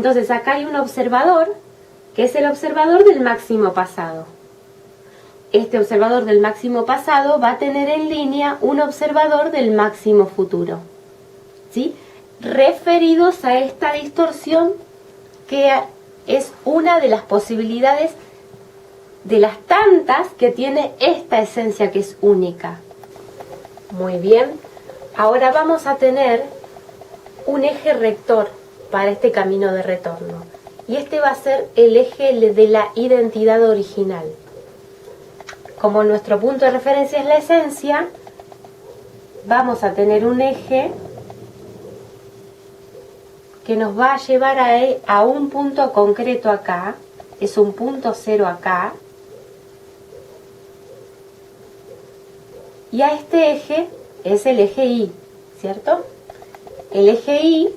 Entonces acá hay un observador, que es el observador del máximo pasado. Este observador del máximo pasado va a tener en línea un observador del máximo futuro, ¿sí? Referidos a esta distorsión que es una de las posibilidades de las tantas que tiene esta esencia que es única. Muy bien, ahora vamos a tener un eje rector para este camino de retorno. Y este va a ser el eje de la identidad original. Como nuestro punto de referencia es la esencia, vamos a tener un eje que nos va a llevar a un punto concreto acá, es un punto cero acá, y a este eje es el eje Y, ¿cierto? El eje Y,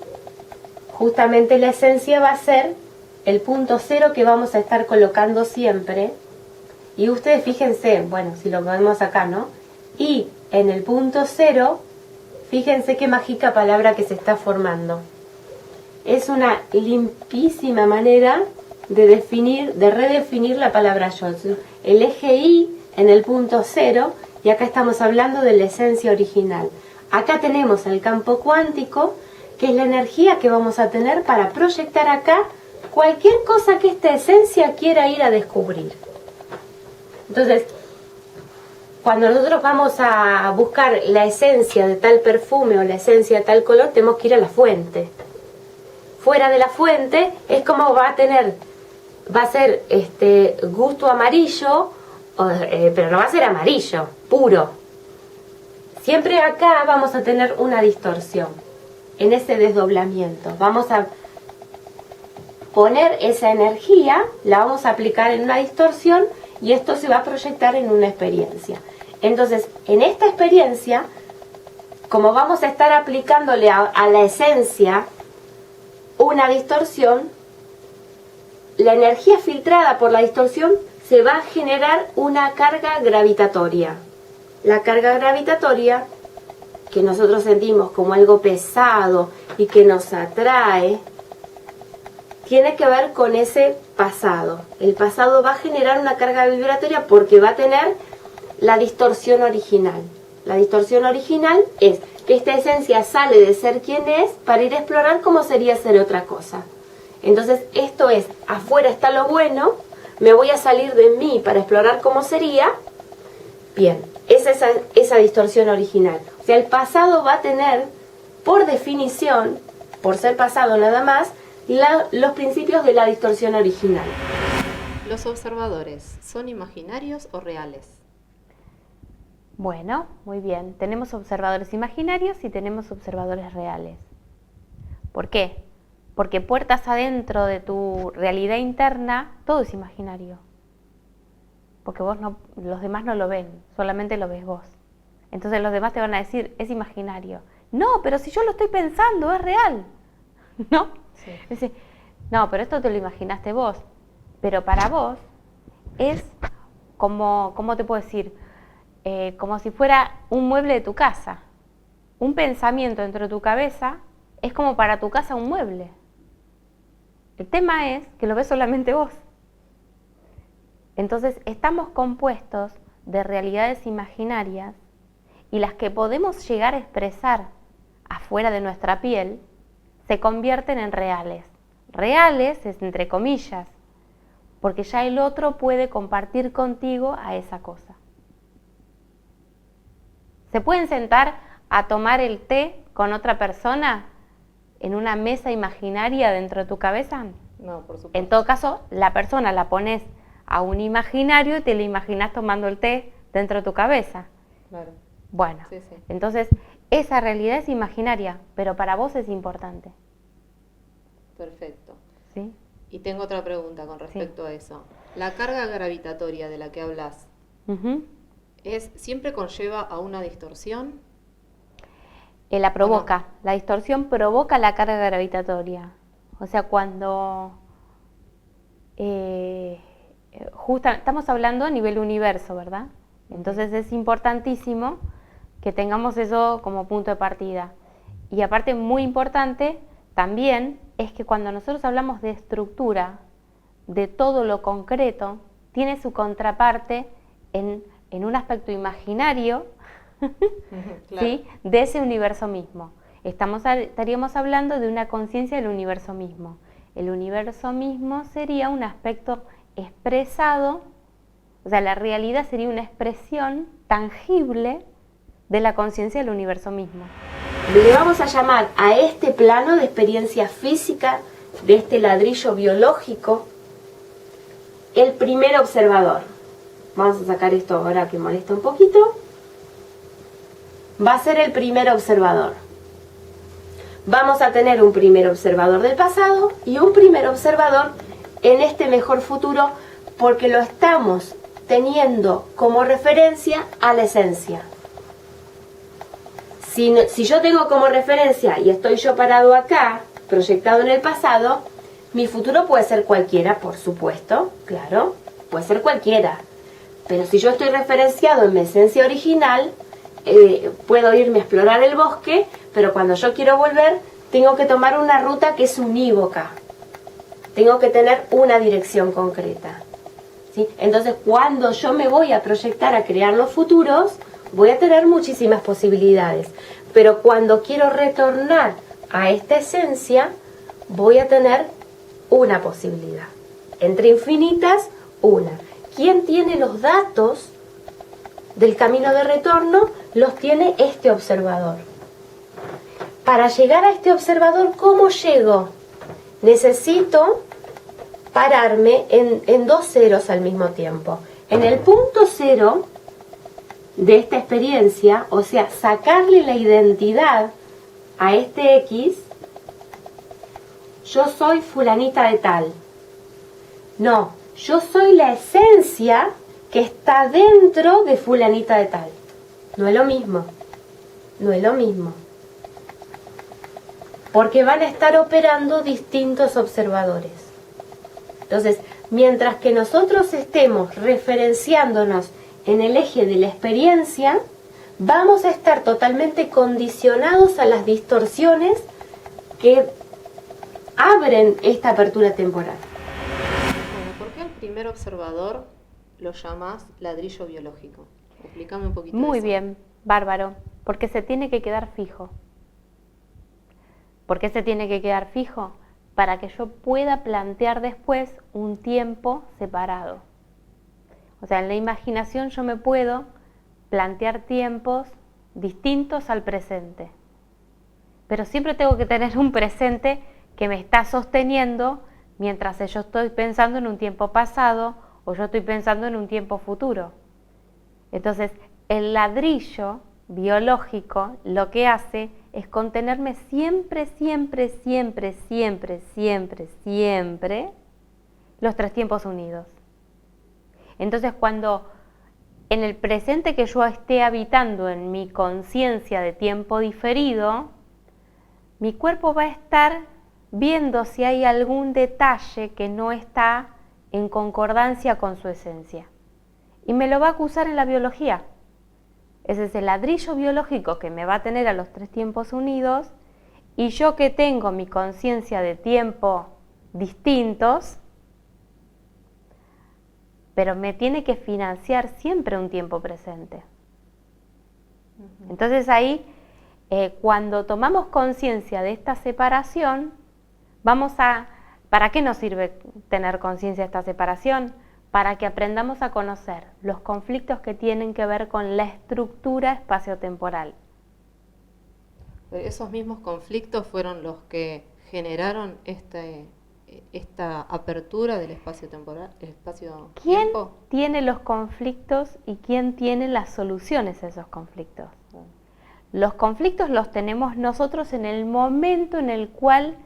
justamente la esencia va a ser el punto cero que vamos a estar colocando siempre. Y ustedes fíjense, bueno, si lo vemos acá, ¿no? Y en el punto cero, fíjense qué mágica palabra que se está formando. Es una limpísima manera de definir, de redefinir la palabra yo. El eje Y en el punto cero, y acá estamos hablando de la esencia original. Acá tenemos el campo cuántico, que es la energía que vamos a tener para proyectar acá cualquier cosa que esta esencia quiera ir a descubrir. Entonces, cuando nosotros vamos a buscar la esencia de tal perfume o la esencia de tal color, tenemos que ir a la fuente. Fuera de la fuente es como va a ser gusto amarillo, pero no va a ser amarillo, puro. Siempre acá vamos a tener una distorsión, en ese desdoblamiento. Vamos a poner esa energía, la vamos a aplicar en una distorsión, y esto se va a proyectar en una experiencia. Entonces, en esta experiencia, como vamos a estar aplicándole a la esencia una distorsión, la energía filtrada por la distorsión se va a generar una carga gravitatoria. La carga gravitatoria, que nosotros sentimos como algo pesado y que nos atrae, tiene que ver con ese pasado. El pasado va a generar una carga vibratoria porque va a tener la distorsión original. La distorsión original es que esta esencia sale de ser quien es para ir a explorar cómo sería ser otra cosa. Entonces esto es, afuera está lo bueno, me voy a salir de mí para explorar cómo sería. Bien, es esa distorsión original. O sea, el pasado va a tener, por definición, por ser pasado nada más, los principios de la distorsión original. ¿Los observadores son imaginarios o reales? Bueno, muy bien. Tenemos observadores imaginarios y tenemos observadores reales. ¿Por qué? Porque puertas adentro de tu realidad interna, todo es imaginario. Porque los demás no lo ven, solamente lo ves vos. Entonces los demás te van a decir, es imaginario. No, pero si yo lo estoy pensando, es real. ¿No? Sí. Dice, no, pero esto te lo imaginaste vos. Pero para vos es como, ¿cómo te puedo decir? Como si fuera un mueble de tu casa. Un pensamiento dentro de tu cabeza es como para tu casa un mueble. El tema es que lo ves solamente vos. Entonces estamos compuestos de realidades imaginarias y las que podemos llegar a expresar afuera de nuestra piel se convierten en reales. Reales es entre comillas, porque ya el otro puede compartir contigo a esa cosa. ¿Se pueden sentar a tomar el té con otra persona en una mesa imaginaria dentro de tu cabeza? No, por supuesto. En todo caso, la persona la pones a un imaginario y te la imaginas tomando el té dentro de tu cabeza. Claro. Bueno, sí. Entonces esa realidad es imaginaria, pero para vos es importante. Perfecto. ¿Sí? Y tengo otra pregunta con respecto a eso. La carga gravitatoria de la que hablas, ¿siempre conlleva a una distorsión? La provoca. No. La distorsión provoca la carga gravitatoria. O sea, cuando estamos hablando a nivel universo, ¿verdad? Entonces es importantísimo que tengamos eso como punto de partida. Y aparte, muy importante también es que cuando nosotros hablamos de estructura, de todo lo concreto, tiene su contraparte en un aspecto imaginario, Claro. ¿sí?, de ese universo mismo. Estaríamos hablando de una conciencia del universo mismo. El universo mismo sería un aspecto expresado, o sea, la realidad sería una expresión tangible de la conciencia del universo mismo. Le vamos a llamar a este plano de experiencia física, de este ladrillo biológico, el primer observador. Vamos a sacar esto ahora que molesta un poquito. Va a ser el primer observador. Vamos a tener un primer observador del pasado y un primer observador en este mejor futuro, porque lo estamos teniendo como referencia a la esencia. Si yo tengo como referencia y estoy yo parado acá, proyectado en el pasado, mi futuro puede ser cualquiera, por supuesto, claro, puede ser cualquiera. Pero si yo estoy referenciado en mi esencia original, puedo irme a explorar el bosque, pero cuando yo quiero volver, tengo que tomar una ruta que es unívoca. Tengo que tener una dirección concreta, ¿sí? Entonces, cuando yo me voy a proyectar a crear los futuros, voy a tener muchísimas posibilidades. Pero cuando quiero retornar a esta esencia, voy a tener una posibilidad. Entre infinitas, una. ¿Quién tiene los datos del camino de retorno? Los tiene este observador. Para llegar a este observador, ¿cómo llego? Necesito pararme en dos ceros al mismo tiempo. En el punto cero de esta experiencia, o sea, sacarle la identidad a este X, yo soy fulanita de tal. No, yo soy la esencia que está dentro de fulanita de tal. No es lo mismo. No es lo mismo. Porque van a estar operando distintos observadores. Entonces, mientras que nosotros estemos referenciándonos en el eje de la experiencia, vamos a estar totalmente condicionados a las distorsiones que abren esta apertura temporal. Bueno, ¿por qué al primer observador lo llamas ladrillo biológico? Explícame un poquito. Muy eso. bien, bárbaro, porque se tiene que quedar fijo. ¿Por qué se tiene que quedar fijo? Para que yo pueda plantear después un tiempo separado. O sea, en la imaginación yo me puedo plantear tiempos distintos al presente. Pero siempre tengo que tener un presente que me está sosteniendo mientras yo estoy pensando en un tiempo pasado o yo estoy pensando en un tiempo futuro. Entonces, el ladrillo biológico lo que hace es contenerme siempre, siempre, siempre, siempre, siempre, siempre los tres tiempos unidos. Entonces, cuando en el presente que yo esté habitando en mi conciencia de tiempo diferido, mi cuerpo va a estar viendo si hay algún detalle que no está en concordancia con su esencia. Y me lo va a acusar en la biología. Ese es el ladrillo biológico que me va a tener a los tres tiempos unidos, y yo que tengo mi conciencia de tiempo distintos, pero me tiene que financiar siempre un tiempo presente. Entonces ahí, cuando tomamos conciencia de esta separación, ¿para qué nos sirve tener conciencia de esta separación? Para que aprendamos a conocer los conflictos que tienen que ver con la estructura espaciotemporal. Esos mismos conflictos fueron los que generaron esta apertura del espacio-temporal, el espacio-tiempo. ¿Quién tiene los conflictos y quién tiene las soluciones a esos conflictos? Los conflictos los tenemos nosotros en el momento en el cual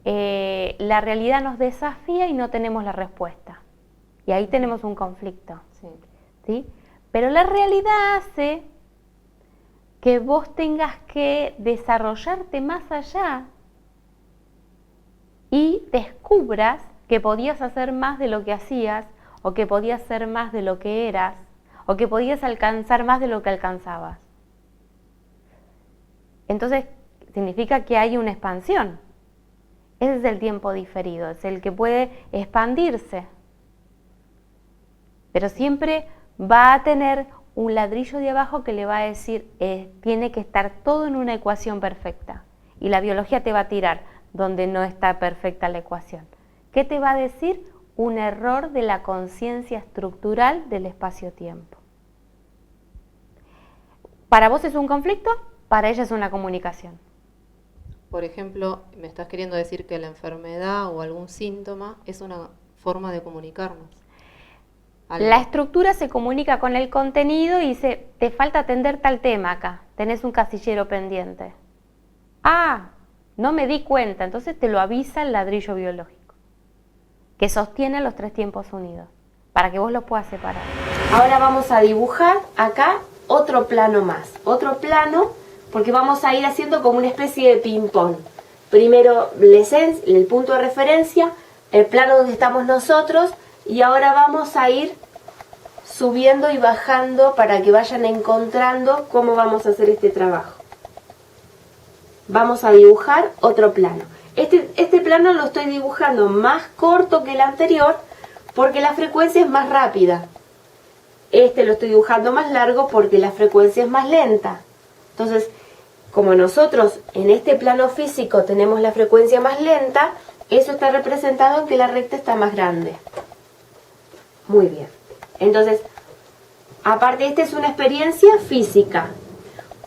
la realidad nos desafía y no tenemos la respuesta. Y ahí tenemos un conflicto. Sí. ¿Sí? Pero la realidad hace que vos tengas que desarrollarte más allá y descubras que podías hacer más de lo que hacías, o que podías ser más de lo que eras, o que podías alcanzar más de lo que alcanzabas. Entonces, significa que hay una expansión. Ese es el tiempo diferido, es el que puede expandirse. Pero siempre va a tener un ladrillo de abajo que le va a decir, tiene que estar todo en una ecuación perfecta. Y la biología te va a tirar donde no está perfecta la ecuación. ¿Qué te va a decir? Un error de la conciencia estructural del espacio-tiempo. ¿Para vos es un conflicto? Para ella es una comunicación. Por ejemplo, me estás queriendo decir que la enfermedad o algún síntoma es una forma de comunicarnos. La estructura se comunica con el contenido y dice, te falta atender tal tema acá, tenés un casillero pendiente. Ah, no me di cuenta, entonces te lo avisa el ladrillo biológico, que sostiene los 3 tiempos unidos, para que vos los puedas separar. Ahora vamos a dibujar acá otro plano más, otro plano, porque vamos a ir haciendo como una especie de ping-pong. Primero el punto de referencia, el plano donde estamos nosotros, y ahora vamos a ir subiendo y bajando para que vayan encontrando cómo vamos a hacer este trabajo. Vamos a dibujar otro plano. Este plano lo estoy dibujando más corto que el anterior porque la frecuencia es más rápida. Este lo estoy dibujando más largo porque la frecuencia es más lenta. Entonces, como nosotros en este plano físico tenemos la frecuencia más lenta, eso está representado en que la recta está más grande. Muy bien. Entonces, aparte, esta es una experiencia física.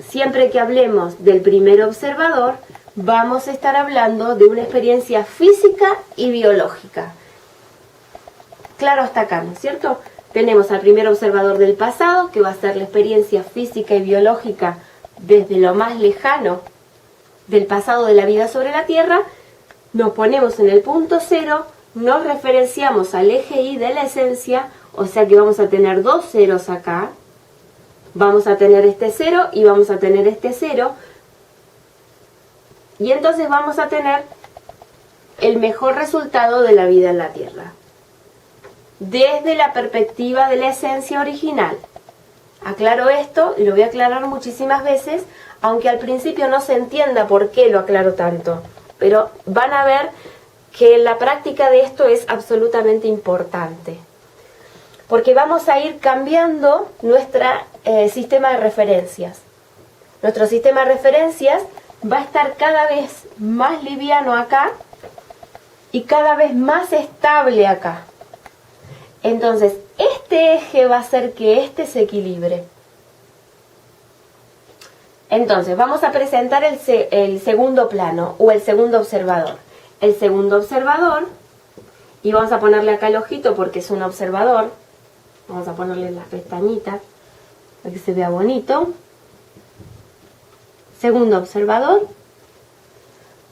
Siempre que hablemos del primer observador, vamos a estar hablando de una experiencia física y biológica. Claro hasta acá, ¿no es cierto? Tenemos al primer observador del pasado, que va a ser la experiencia física y biológica desde lo más lejano del pasado de la vida sobre la Tierra. Nos ponemos en el punto cero, nos referenciamos al eje Y de la esencia, o sea que vamos a tener 2 ceros acá. Vamos a tener este 0 y vamos a tener este 0. Y entonces vamos a tener el mejor resultado de la vida en la Tierra, desde la perspectiva de la esencia original. Aclaro esto y lo voy a aclarar muchísimas veces, aunque al principio no se entienda por qué lo aclaro tanto. Pero van a ver que la práctica de esto es absolutamente importante. Porque vamos a ir cambiando nuestro sistema de referencias. Nuestro sistema de referencias va a estar cada vez más liviano acá y cada vez más estable acá. Entonces, este eje va a hacer que este se equilibre. Entonces, vamos a presentar el segundo plano o el segundo observador. El segundo observador, y vamos a ponerle acá el ojito porque es un observador. Vamos a ponerle las pestañitas para que se vea bonito. Segundo observador.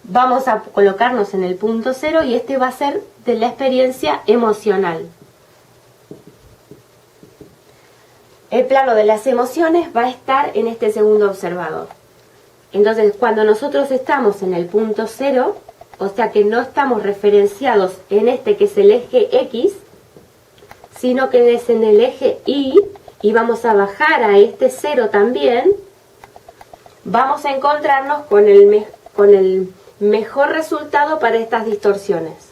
Vamos a colocarnos en el punto cero y este va a ser de la experiencia emocional. El plano de las emociones va a estar en este segundo observador. Entonces, cuando nosotros estamos en el punto cero, o sea que no estamos referenciados en este que es el eje X, sino que es en el eje Y, y vamos a bajar a este 0 también, vamos a encontrarnos con el mejor resultado para estas distorsiones.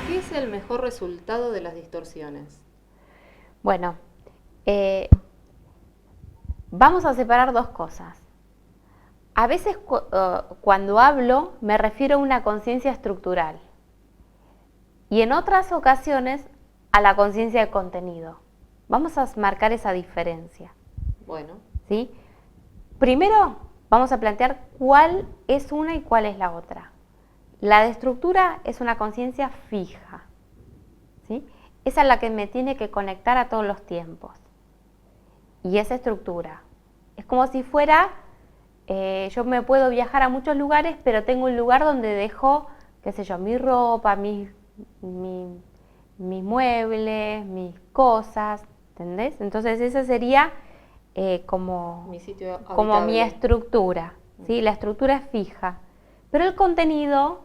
¿Qué es el mejor resultado de las distorsiones? Bueno, vamos a separar 2 cosas. A veces cuando hablo me refiero a una conciencia estructural y en otras ocasiones a la conciencia de contenido. Vamos a marcar esa diferencia. Bueno. ¿Sí? Primero vamos a plantear cuál es una y cuál es la otra. La de estructura es una conciencia fija, ¿sí? Esa es la que me tiene que conectar a todos los tiempos. Y esa estructura es como si fuera, yo me puedo viajar a muchos lugares, pero tengo un lugar donde dejo, qué sé yo, mi ropa, mis muebles, mis cosas, ¿entendés? Entonces esa sería como mi estructura, ¿sí? La estructura es fija, pero el contenido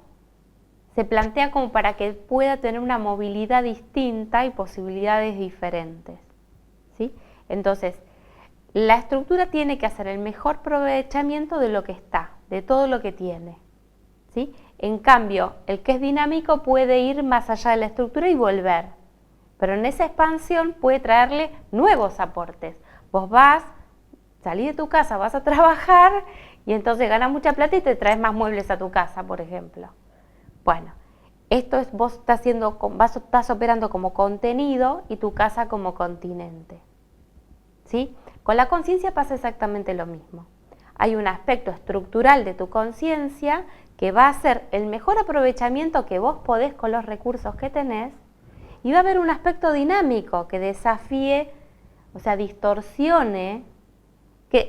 se plantea como para que pueda tener una movilidad distinta y posibilidades diferentes, ¿sí? Entonces, la estructura tiene que hacer el mejor aprovechamiento de lo que está, de todo lo que tiene, ¿sí? En cambio, el que es dinámico puede ir más allá de la estructura y volver. Pero en esa expansión puede traerle nuevos aportes. Vos salís de tu casa, vas a trabajar y entonces ganas mucha plata y te traes más muebles a tu casa, por ejemplo. Bueno, esto es vos estás operando como contenido y tu casa como continente. ¿Sí? Con la conciencia pasa exactamente lo mismo. Hay un aspecto estructural de tu conciencia que va a ser el mejor aprovechamiento que vos podés con los recursos que tenés, y va a haber un aspecto dinámico que desafíe, o sea, distorsione.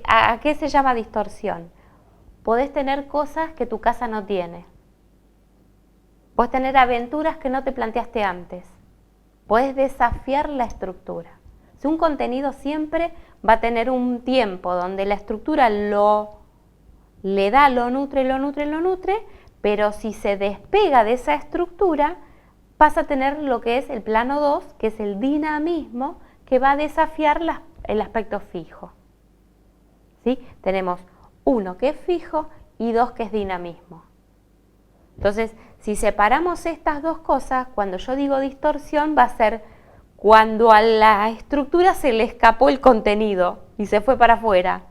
¿A qué se llama distorsión? Podés tener cosas que tu casa no tiene. Podés tener aventuras que no te planteaste antes. Podés desafiar la estructura. Si un contenido siempre va a tener un tiempo donde la estructura le da, lo nutre, pero si se despega de esa estructura, vas a tener lo que es el plano 2, que es el dinamismo, que va a desafiar el aspecto fijo. ¿Sí? Tenemos 1 que es fijo y 2 que es dinamismo. Entonces, si separamos estas dos cosas, cuando yo digo distorsión, va a ser cuando a la estructura se le escapó el contenido y se fue para afuera.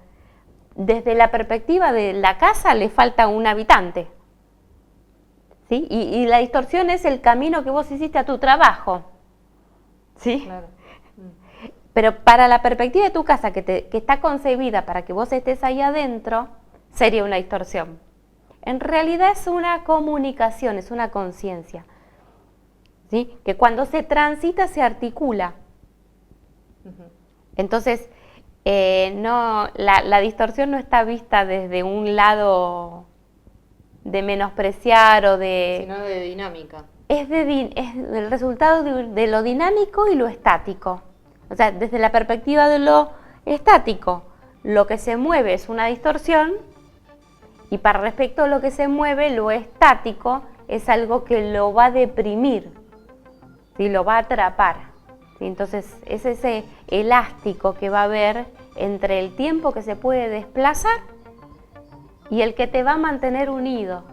Desde la perspectiva de la casa le falta un habitante. ¿Sí? Y la distorsión es el camino que vos hiciste a tu trabajo. ¿Sí? Claro. Pero para la perspectiva de tu casa, que está concebida para que vos estés ahí adentro, sería una distorsión. En realidad es una comunicación, es una conciencia, ¿sí? Que cuando se transita se articula. Entonces, la distorsión no está vista desde un lado de menospreciar o de... Sino de dinámica. Es el resultado de lo dinámico y lo estático. O sea, desde la perspectiva de lo estático, lo que se mueve es una distorsión, y para respecto a lo que se mueve, lo estático es algo que lo va a deprimir, ¿sí? Lo va a atrapar, ¿sí? Entonces es ese elástico que va a haber entre el tiempo que se puede desplazar y el que te va a mantener unido.